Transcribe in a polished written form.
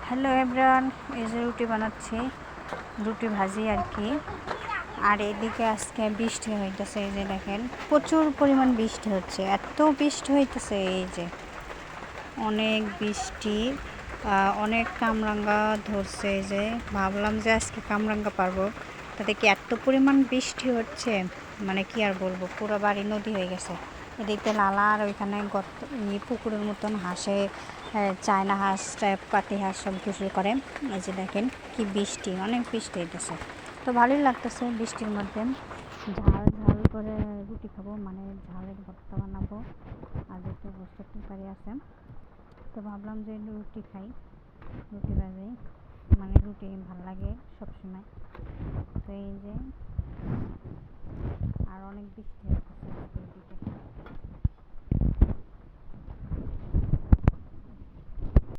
Hello everyone, এই যে রুটি বানাচ্ছি, রুটি ভাজি আর কি। আর এদিকে আজকে বৃষ্টি হইতেছে, এই যে দেখেন প্রচুর পরিমাণ বৃষ্টি হচ্ছে, এত বৃষ্টি হইতেছে, এই যে অনেক বৃষ্টি, অনেক কামরাঙ্গা ধরছে। এই যে ভাবলাম যে আজকে কামরাঙ্গা পারবো, তাতে কি এত পরিমাণ বৃষ্টি হচ্ছে, মানে কি আর বলবো, পুরো বাড়ি নদী হয়ে গেছে। এদিকে লালা আর ওইখানে পুকুরের মতন হাঁসে, চায়না হাঁস, পাতি হাঁস সব গোসল করে। এই যে দেখেন কি বৃষ্টি, অনেক বৃষ্টি হইতেছে, তো ভালোই লাগতেছে বৃষ্টির মধ্যে। ঝাল ঝাল করে রুটি খাবো, মানে ঝালের ভর্তা বানাবো, আর একটু গোস্তের তরকারি আছে, তো ভাবলাম যে রুটি খাই, রুটি ভাজি, মানে রুটি ভাল লাগে সবসময়। তো এই যে আর অনেক বৃষ্টি হচ্ছে এদিকে।